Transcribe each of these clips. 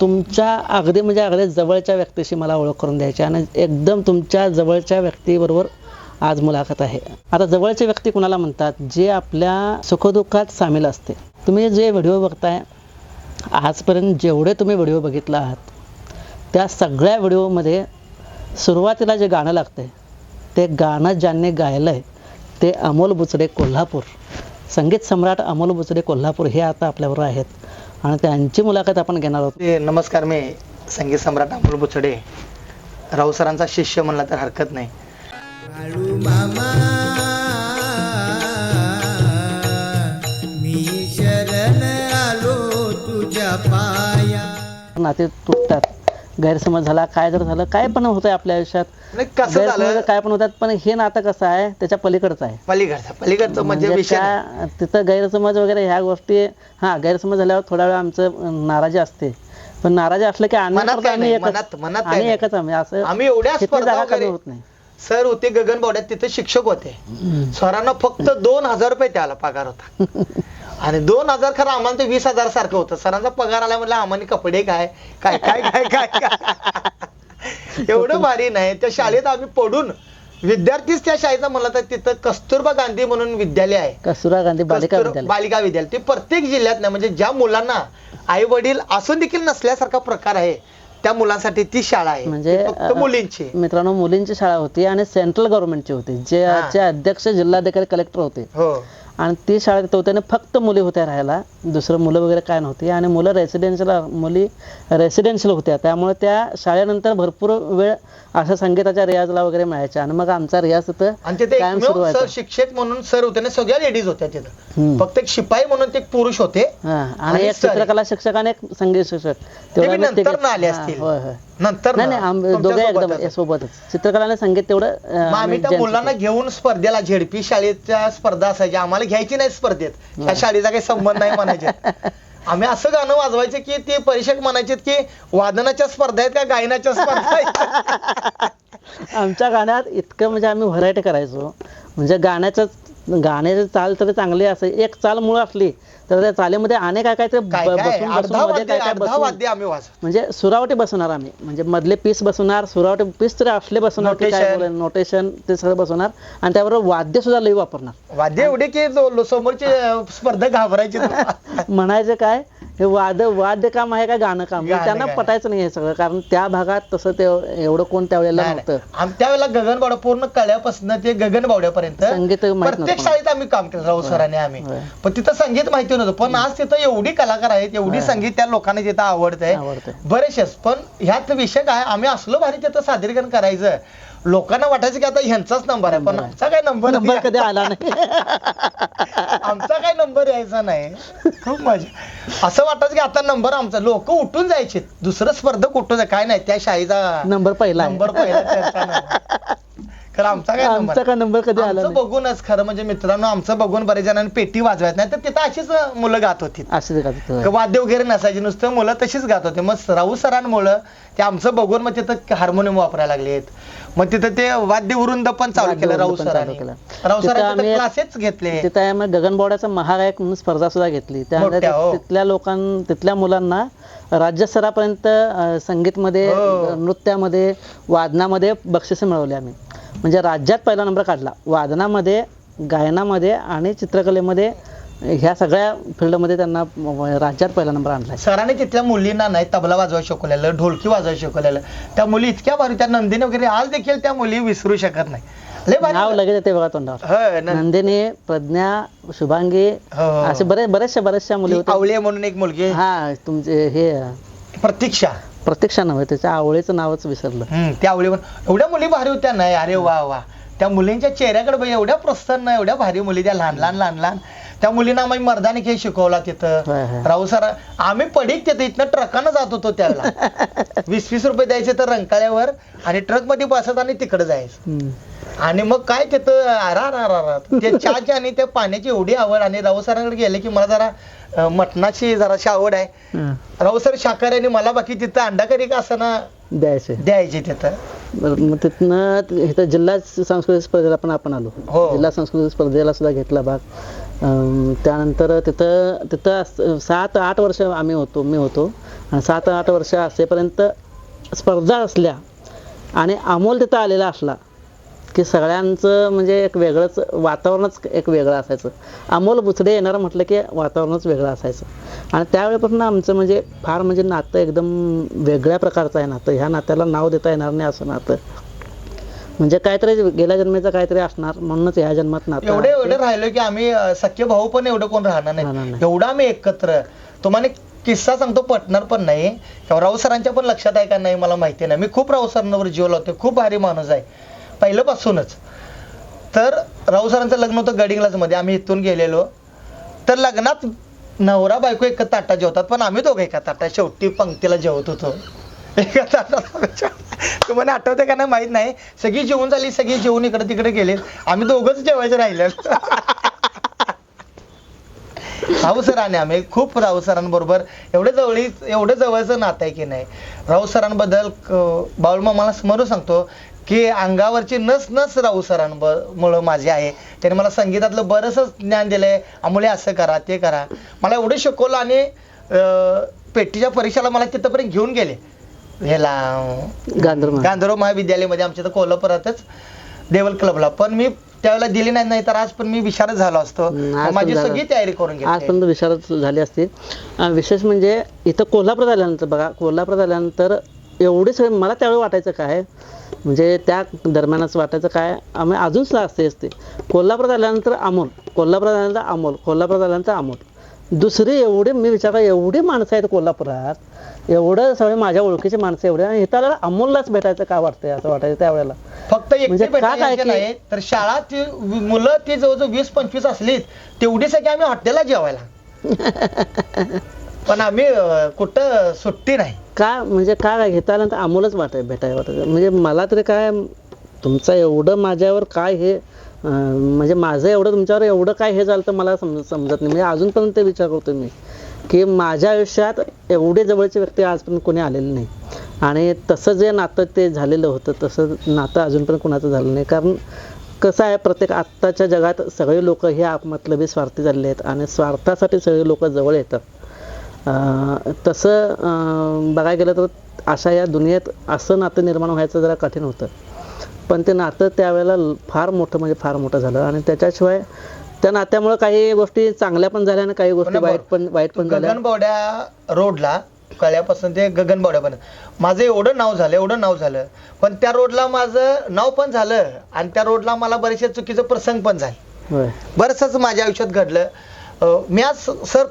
तुमच्या अगदी म्हणजे अगदी जवळच्या व्यक्तीशी मला ओळख करून द्यायची आणि एकदम तुमच्या जवळच्या व्यक्तीबरोबर आज मुलाखत आहे. आता जवळचे व्यक्ती कुणाला म्हणतात? जे आपल्या सुखदुःखात सामील असते. तुम्ही जे व्हिडिओ बघताय, आजपर्यंत जेवढे तुम्ही व्हिडिओ बघितला आहात त्या सगळ्या व्हिडिओमध्ये सुरुवातीला जे गाणं लागतंय ते गाणं ज्यांनी गायलं आहे ते अमोल बुचडे कोल्हापूर, संगीत सम्राट अमोल बुचडे कोल्हापूर हे आता आपल्याबरोबर आहेत आणि त्यांची मुलाखत आपण घेणार आहोत. नमस्कार, मी संगीत सम्राट अमोल बुचडे, राऊ सरांचा शिष्य म्हणला तर हरकत नाही. मामा मी शरण आलो तुझ्या पाया. नाते तुटतात, गैरसमज झाला, काय जर झालं, काय पण होतंय आपल्या आयुष्यात, कसं झालं काय पण होतात, पण हे नातं कसं आहे त्याच्या पलीकडचं आहे. पलीकडचं म्हणजे विषय नाही. तिथं गैरसमज वगैरे ह्या गोष्टी, हा गैरसमज झाल्यावर थोडा वेळ आमचं नाराजी असते, पण नाराजी असलं की आम्ही एकच आम्ही एवढ्या जागा कमी होत नाही. सर होते गगनबावड्यात, तिथे शिक्षक होते. सरांना फक्त 2,000 रुपये त्याला पगार होता आणि 2,000 खरं आम्हाला ते 20,000 सारखं होतं. सरांचा पगार आला म्हटलं आम्हाला कपडे काय काय काय काय काय काय एवढं भारी नाही. त्या शाळेत आम्ही पडून विद्यार्थीच त्या शाळेचा म्हणलं तर तिथं कस्तुरबा गांधी म्हणून विद्यालय आहे, कस्तुरबा गांधी बालिका विद्यालय. ते प्रत्येक जिल्ह्यात नाही, म्हणजे ज्या मुलांना आई वडील असून देखील नसल्यासारखा प्रकार आहे त्या मुलांसाठी ती शाळा आहे. म्हणजे फक्त मुलींची. मित्रांनो, मुलींची शाळा होती आणि सेंट्रल गव्हर्नमेंटची होती, जे अध्यक्ष जिल्हाधिकारी कलेक्टर होते. हो. आणि ती शाळेत होत्याने फक्त मुली होत्या राहायला, दुसरं मुलं वगैरे काय नव्हती. आणि मुली रेसिडेन्शियल होत्या, त्यामुळे त्या शाळेनंतर भरपूर वेळ अशा संगीताच्या रियाजला वगैरे मिळायच्या. आणि मग आमचा रियाज तिथं कायम सुरू व्हायचा. शिक्षक म्हणून सर होते ना, सगळ्या लेडीज होत्या तिथं. फक्त एक शिपाई म्हणून ते पुरुष होते आणि एक चित्रकला शिक्षक आणि एक संगीत शिक्षक नंतर आले असतील. नंतर नाही, दोघे एकदम सोबतच. चित्रकला आणि संगीत तेवढं आम्ही त्या मुलांना घेऊन स्पर्धेला, झेडपी शाळेच्या स्पर्धा असायच्या, आम्हाला घ्यायची नाही स्पर्धेत, त्या शाळेचा काही संबंध नाही म्हणायचे. आम्ही असं गाणं वाजवायचे की ते परीक्षक म्हणायचे की वादनाच्या स्पर्धा आहेत का गायनाच्या स्पर्धा आहेत. आमच्या गाण्यात इतकं म्हणजे आम्ही व्हरायटी करायचो. म्हणजे गाण्याची चाल तर चांगली असे, एक चाल मूळ असली तर त्या चालीमध्ये अनेक काय म्हणजे सुरावटी बसवणार आम्ही, म्हणजे मधले पीस बसवणार, सुरावटी पीस तरी असले बसवणार, नोटेशन ते सगळं बसवणार आणि त्याबरोबर वाद्य सुद्धा लई वापरणार. वाद्य एवढे की समोरची स्पर्धा घाबरायची. म्हणायचं काय, हे वाद्य काम आहे का गाणं काम, त्यांना पटायचं नाही हे सगळं, कारण त्या भागात तसं ते एवढं कोण त्यावेळेला नव्हतं. त्यावेळेला गगनबावडा पूर्ण कळ्यापासून ते गगनबावड्यापर्यंत संगीत प्रत्येक शाळेत आम्ही काम केलं राऊ सरांनी आम्ही. पण तिथं संगीत माहिती नव्हतं, पण आज तिथं एवढी कलाकार आहेत, एवढी संगीत त्या लोकांना तिथं आवडतंय बरेचसेच. पण ह्यात विषय काय, आम्ही असलो भारी तिथं सादरीकरण करायचं, लोकांना वाटायचं की आता ह्यांचाच नंबर आहे, पण आमचा काय नंबर कधी आला नाही. आमचा काय नंबर यायचा नाही. खूप मजा, असं वाटायचं की आता नंबर आमचा. लोक उठून जायचे, दुसरं स्पर्धक उठून जाय, काय नाही त्या शाळेचा नंबर पहिला. खरं आमचा काय नंबर कधी आला बघूनच, खरं म्हणजे मित्रांनो, आमचं बघून बरेच जणांनी पेटी वाजवायत नाही, तर तिथं अशीच मुलं गात होती, वाद्य वगैरे नसायचे, नुसतं मुलं तशीच गात होते. मग राऊ सरांमुळं ते आमचं बघून मग तिथं हार्मोनियम वापरायला लागलेत. मग तिथं ते वाद्य वृंद पण चालू केलं राऊ सरांनी. राऊ सरांनी क्लासेस घेतले तिथं. मग गगनबावड्याचा महागायक म्हणून स्पर्धा सुद्धा घेतली, त्यामध्ये तिथल्या मुलांना राज्यस्तरापर्यंत संगीतमध्ये, नृत्यामध्ये, वादनामध्ये बक्षिसे मिळवली आम्ही. म्हणजे राज्यात पहिला नंबर काढला, वादनामध्ये, गायनामध्ये आणि चित्रकलेमध्ये, ह्या सगळ्या फील्डमध्ये त्यांना राज्यात पहिला नंबर आणला. सरांनी तिथल्या मुलींना नाही तबला वाजवायला शिकवलेलं, ढोलकी वाजवायला शिकवलेलं. त्या मुली इतक्या भारी, त्या नंदिनी वगैरे आज देखील त्या मुली विसरू शकत नाही. नाव लगेच येते बघा तोंडावर, नंदिनी, प्रज्ञा, शुभांगी, असे बऱ्याचशा मुली होत्या. आवळे म्हणून एक मुलगी, तुमचे हे प्रतीक्षा नव्हे, त्याच्या आवळीचं नावच विसरलं. त्या आवळी एवढ्या मुली भारी होत्या नाही. अरे वा वा, त्या मुलींच्या चेहऱ्याकडे एवढ्या प्रसन्न, एवढ्या भारी मुली, त्या लहान लहान त्या मुलींना आम्ही मर्दानी खेळ शिकवला तिथं. राऊ सर, आम्ही पडीक तिथं इथनं ट्रकानं जात होतो त्यावेळेला. 20-20 रुपये द्यायचे तर रंकाळ्यावर, आणि ट्रक मध्ये बसत आणि तिकडे जायचं. आणि मग काय तिथं ते चहाची आणि त्या पाण्याची एवढी आवड. आणि राऊ सरांकडे गेले की मला जरा मटणाची जराशी आवड आहे. राऊ सर शाकाहारी आणि मला बाकी तिथं अंडा करी का असं ना द्यायचे तिथं. मग तिथनं इथं जिल्हा सांस्कृतिक स्पर्धेला पण आपण आलो. जिल्हा सांस्कृतिक स्पर्धेला सुद्धा घेतला भाग. त्यानंतर तिथं तिथं 7-8 वर्ष मी होतो आणि 7-8 वर्ष असेपर्यंत स्पर्धा असल्या आणि अमोल तिथं आलेला असला की सगळ्यांचं म्हणजे एक वेगळंच वातावरणच एक वेगळं असायचं. अमोल बुचडे येणारं म्हटलं की वातावरणच वेगळं असायचं आणि त्यावेळेपासून आमचं म्हणजे फार म्हणजे नातं एकदम वेगळ्या प्रकारचं आहे नातं. ह्या नात्याला नाव देता येणार नाही असं नातं, म्हणजे काहीतरी गेल्या जन्मेचं काहीतरी असणार म्हणूनच ह्या जन्मात नातं एवढं राहिलो की आम्ही सख्खे भाऊ पण एवढं कोण राहणार नाही, एवढं आम्ही एकत्र. तुम्हाला किस्सा सांगतो, पटणार पण नाही, राऊत सरांच्या पण लक्षात आहे का नाही मला माहिती नाही. मी खूप राऊत सरांवर जीव लावतो, खूप भारी माणूस आहे पहिल्यापासूनच. तर राऊत सरांचं लग्न होतं गडिंग्लज मध्ये, आम्ही इथून गेलेलो. तर लग्नात नवरा बायको एका ताटात जेवतात, पण आम्ही दोघं एका ताटात शेवटी पंक्तीला जेवत होतो एका ताटात. तुम्हाला आठवते का नाही माहित नाही. सगळी जेवून झाली, सगळी जेवून इकडे तिकडे गेले, आम्ही दोघंच जेवायचं राहिले. राऊत सरांनी आम्ही खूप राऊत सरांबरोबर एवढं जवळचं नातं आहे की नाही. राऊत सरांबद्दल बाळूमामाला स्मरून सांगतो की अंगावरची नस राऊत सरांमुळं माझी आहे. त्याने मला संगीतातलं बरंचसं ज्ञान दिलंय. आम्हाला असं करा ते करा, मला एवढं शिकवलं आणि पेटीच्या परीक्षेला मला तिथंपर्यंत घेऊन गेले. ह्याला गांधर्व महाविद्यालयामध्ये आमच्या तर कोल्हापुरातच देवल क्लबला. पण मी त्यावेळेला दिली नाही, तर आज पण मी विशारद झालो असतो. माझी सगळी तयारी करून घेतली, आज पण विशारद झाली असती. विशेष म्हणजे इथं कोल्हापूर झाल्यानंतर बघा, कोल्हापूर झाल्यानंतर एवढे सगळे मला त्यावेळी वाटायचं काय म्हणजे त्या दरम्यानच वाटायचं काय आम्ही अजून सुद्धा असते. कोल्हापूर झाल्यानंतर अमोल, कोल्हापूर झाल्यानंतर अमोल, कोल्हापूर झाल्यानंतर अमोल. दुसरी एवढे मी विचार एवढी माणसं आहेत कोल्हापुरात, एवढं सगळे माझ्या ओळखीचे माणसं एवढे, आणि इथं अमोललाच भेटायचं का वाटतंय असं वाटायचं त्यावेळेला. फक्त एकटे भेटायचं नाही तर शाळा ती मुलं ती जवळजवळ 20-25 असलीत तेवढी सगळी आम्ही हॉटेलला जेवायला. पण आम्ही कुठं सुट्टी नाही का म्हणजे काय घेता आल्यानंतर अमोलच भेटायला वाटायचं. म्हणजे मला तरी काय तुमचं एवढं माझ्यावर काय हे म्हणजे माझं एवढं तुमच्यावर एवढं काय हे झालं तर मला समजत नाही. म्हणजे अजूनपर्यंत ते विचार करतो मी की माझ्या आयुष्यात एवढे जवळचे व्यक्ती आजपर्यंत कोणी आलेले नाही, आणि तसं जे नातं ते झालेलं होतं तसं नातं अजूनपर्यंत कोणाचं झालं नाही. कारण कसं आहे, प्रत्येक आत्ताच्या जगात सगळे लोक हे मतलबी स्वार्थी झालेले आहेत आणि स्वार्थासाठी सगळे लोक जवळ येतात. तसं बघायला गेलं तर अशा या दुनियेत असं नातं निर्माण व्हायचं जरा कठीण होतं, पण ते नातं त्यावेळेला फार मोठं म्हणजे फार मोठं झालं. आणि त्याच्याशिवाय त्या नात्यामुळे काही गोष्टी चांगल्या पण झाल्या आणि काही गोष्टी वाईट पण झाल्या. गगनबावड्या रोडला कळ्यापासून ते गगनबावड्यापर्यंत माझं एवढं नाव झालं, पण त्या रोडला माझं नाव पण झालं आणि त्या रोडला मला बरेचसे चुकीचं प्रसंग पण झाले. बरंचसं माझ्या आयुष्यात घडलं. मी आज सर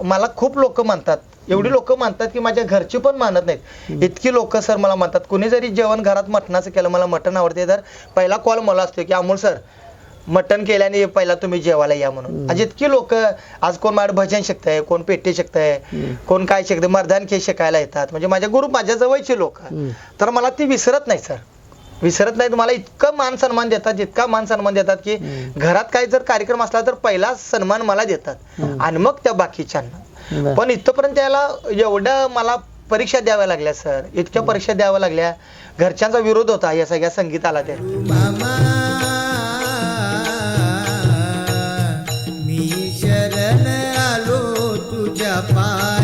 मला खूप लोक मानतात, एवढी लोक मानतात की माझ्या घरची पण मानत नाहीत, इतकी लोक सर मला मानतात. कुणी जरी जेवण घरात मटणाचं केलं, मला मटण आवडते, तर पहिला कॉल मला असतो की अमोल सर मटण केल्याने पहिला तुम्ही जेवायला या म्हणून. आज इतकी लोक, आज कोण माझं भजन शिकतंय, कोण पेटी शिकतंय, कोण काय शिकतंय, मर्दान खेळ शिकायला येतात. म्हणजे माझ्या गुरु माझ्या जवळचे लोक, तर मला ती विसरत नाही सर, विसरत नाहीत. मला इतकं मान सन्मान देतात की घरात काही जर कार्यक्रम असला तर पहिला सन्मान मला देतात आणि मग त्या बाकीच्यांना. पण इथपर्यंत त्याला एवढं मला परीक्षा द्याव्या लागल्या सर, इतक्या परीक्षा द्याव्या लागल्या. घरच्यांचा विरोध होता या सगळ्या संगीताला. ते मामा मी शरण आलो तुझ्या पाया.